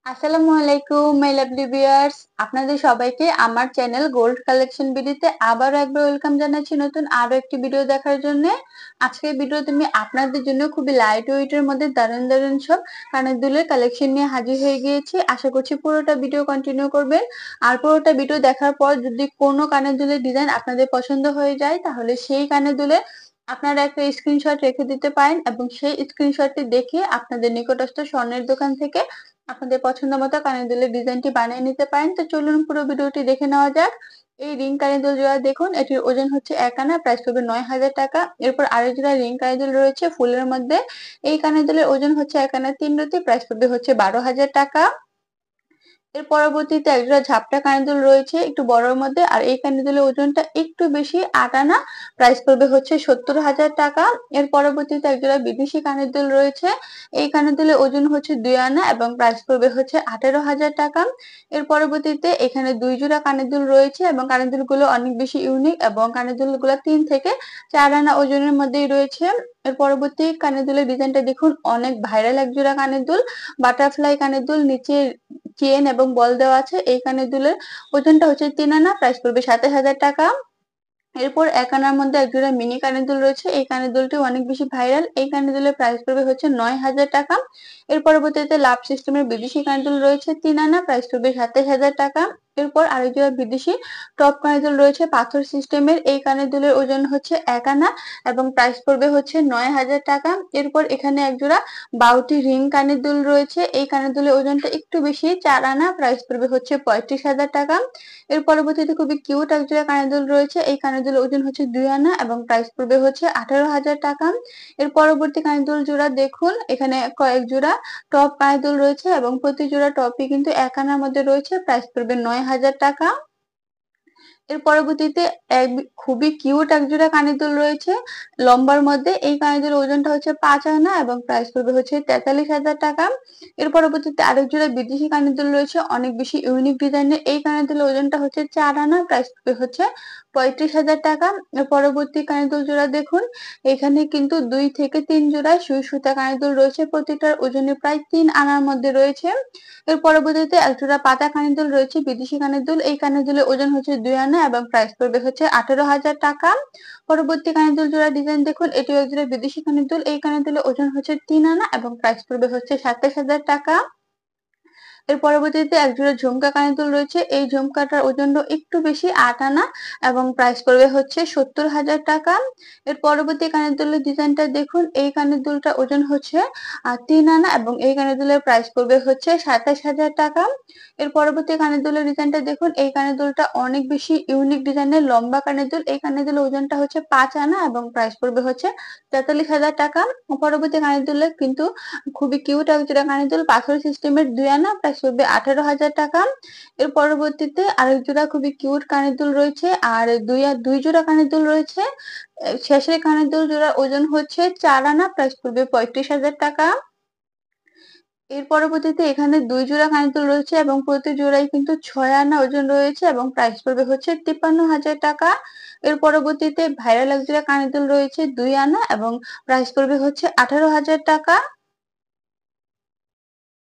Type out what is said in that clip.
আসসালামু আলাইকুম my lovely viewers, আপনাদের সবাইকে আমার চ্যানেল গোল্ড কালেকশন ভিডিওতে আবারও একবার ওয়েলকাম জানাচ্ছি নতুন আরো একটি ভিডিও দেখার জন্য। আজকের ভিডিওতে আমি আপনাদের জন্য খুবই লাইট ওয়েটের মধ্যে দারুণ দারুণ সব কানের দুলের কালেকশন নিয়ে হাজির হয়ে গিয়েছি। আশা করছি পুরোটা ভিডিও কন্টিনিউ করবেন। আর পুরোটা ভিডিও দেখার পর যদি কোনো কানের দুলের ডিজাইন আপনাদের পছন্দ হয়ে যায় তাহলে সেই কানের দুলের আপনারা একটা স্ক্রিনশট রেখে দিতে পারেন এবং সেই স্ক্রিনশটটি দেখে আপনাদের নিকটস্থ স্বর্ণের দোকান থেকে আপনাদের পছন্দ মতো কানের দুলের ডিজাইনটি বানিয়ে নিতে পারেন। তো চলুন পুরো ভিডিওটি দেখে নেওয়া যাক। এই রিং কানের দুল জোড়া দেখুন, এটির ওজন হচ্ছে 1 আনা, প্রাইস পড়বে 9,000 টাকা। এরপর আরেক জোড়া রিং কানের দুল রয়েছে ফুলের মধ্যে। এই কানের দুলের ওজন হচ্ছে 1 আনা 3 রতি, প্রাইস পড়বে হচ্ছে 12,000 টাকা। এর পরবর্তীতে একজোড়া ঝাপটা কানের দুল রয়েছে একটু বড়র মধ্যে, আর এই কানের দুলের ওজনটা একটু বেশি 8 আনা, প্রাইস পড়বে হচ্ছে 70,000 টাকা। এর পরবর্তীতে একজোড়া বিদেশি কানের দুল রয়েছে। এই কানের দুলের ওজন হচ্ছে 2 আনা এবং প্রাইস পড়বে হচ্ছে 18,000 টাকা। এর পরবর্তীতে এখানে 2 জোড়া কানের দুল রয়েছে এবং কানের দুলগুলো অনেক বেশি ইউনিক এবং কানের দুলগুলো 3 থেকে 4 আনা ওজনের মধ্যেই রয়েছে। এর পরবর্তী কানের দুলের ডিজাইনটা দেখুন, অনেক ভাইরাল এক জোড়া কানের দুল, বাটারফ্লাই কানের দুল, নিচে চেন এবং বল দেওয়া আছে। এই কানের দুলের ওজনটা হচ্ছে 3 আনা, প্রাইস পড়বে 27,000 টাকা। এরপর 1 আনার মধ্যে এক জোড়া মিনি কানের দুল রয়েছে। এই কানের দুলটি অনেক বেশি ভাইরাল। এই কানের দুলের প্রাইস পড়বে হচ্ছে 9,000 টাকা। এর পরবর্তীতে লাভ সিস্টেমের বিদেশি কানের দুল রয়েছে 3 আনা, প্রাইস পড়বে 27,000 টাকা। এরপর আরেক জোড়া বিদেশি টপ কানের দুল রয়েছে পাথর সিস্টেমের। এই কানের দুলের ওজন হচ্ছে 1 আনা এবং প্রাইস পড়বে হচ্ছে 9,000 টাকা। এরপর এখানে এক জোড়া বাউটি রিং কানের দুল রয়েছে। এই কানের দুলের ওজনটা একটু বেশি 4 আনা, প্রাইস পড়বে হচ্ছে 35,000 টাকা। এর পরবর্তীতে খুবই কিউট এক জোড়া কানের দুল রয়েছে। এই কানের দুলের ওজন হচ্ছে 2 আনা এবং প্রাইস পড়বে হচ্ছে 18,000 টাকা। এর পরবর্তী কানের দুল জোড়া দেখুন, এখানে কয়েক জোড়া টপ কানের দুল রয়েছে এবং প্রতি জোড়া টপই কিন্তু 1 আনার মধ্যে রয়েছে, প্রাইস পড়বে 9,000 টাকা। এর পরবর্তীতে খুবই কিউট এক জোড়া কানের দুল রয়েছে লম্বার মধ্যে। এই কানের দুলের ওজনটা হচ্ছে 5 আনা এবং প্রাইস পড়বে হচ্ছে 43,000 টাকা। এর পরবর্তীতে আরেক জোড়া বিদেশি কানের দুল রয়েছে অনেক বেশি ইউনিক ডিজাইনের। এই কানের দুলের ওজনটা হচ্ছে 4 আনা, প্রাইস পড়বে হচ্ছে 35,000 টাকা। এর পরবর্তী কানের দুল জোড়া দেখুন, এখানে কিন্তু 2 থেকে 3 জোড়া সুই সুতা কানের দুল রয়েছে, প্রতিটার ওজনে প্রায় 3 আনার মধ্যে রয়েছে। এর পরবর্তীতে এক জোড়া পাতা কানের দুল রয়েছে বিদেশি কানের দুল। এই কানের দুলের ওজন হচ্ছে 2 আনা এবং প্রাইস পড়বে হচ্ছে 18,000 টাকা। পরবর্তী কানের দুল জোড়া ডিজাইন দেখুন, এটিও এক জোড়া বিদেশি কানের দুল। এই কানের দুলের ওজন হচ্ছে 3 আনা এবং প্রাইস পড়বে হচ্ছে 27,000 টাকা। এর পরবর্তীতে এক জোড়া ঝুমকা কানের দুল রয়েছে। এই ঝুমকাটার ওজন একটু বেশি 8 আনা এবং প্রাইস পড়বে হচ্ছে 70,000 টাকা। এর পরবর্তী কানের দুলের ডিজাইনটা দেখুন, এই কানের দুলটা ওজন হচ্ছে 3 আনা এবং এই কানের দুলের প্রাইস পড়বে হচ্ছে 27,000 টাকা। এর পরবর্তী কানের দুলের ডিজাইনটা দেখুন, এই কানের দুলটা অনেক বেশি ইউনিক ডিজাইনের লম্বা কানের দুল। এই কানের দুলের ওজনটা হচ্ছে 5 আনা এবং প্রাইস পড়বে হচ্ছে 43,000 টাকা। পরবর্তী কানের দুলে কিন্তু খুবই কিউট এক জোড়া কানের দুল পাথর সিস্টেমের 2 আনা, প্রাইস পড়বে 18,000 টাকা। এর পরবর্তীতে আরেক জোড়া খুবই কিউট কানের দুল রয়েছে আর দুই জোড়া কানের দুল রয়েছে। শেষের কানের দুল জোড়ার ওজন হচ্ছে 4 আনা, প্রাইস পড়বে 35,000 টাকা। এর পরবর্তীতে এখানে 2 জোড়া কানের দুল রয়েছে এবং প্রতি জোড়ায় কিন্তু 6 আনা ওজন রয়েছে এবং প্রাইস পড়বে হচ্ছে 53,000 টাকা। এর পরবর্তীতে ভাইরাল এক জোড়া কানের দুল রয়েছে 2 আনা এবং প্রাইস পড়বে হচ্ছে 18,000 টাকা।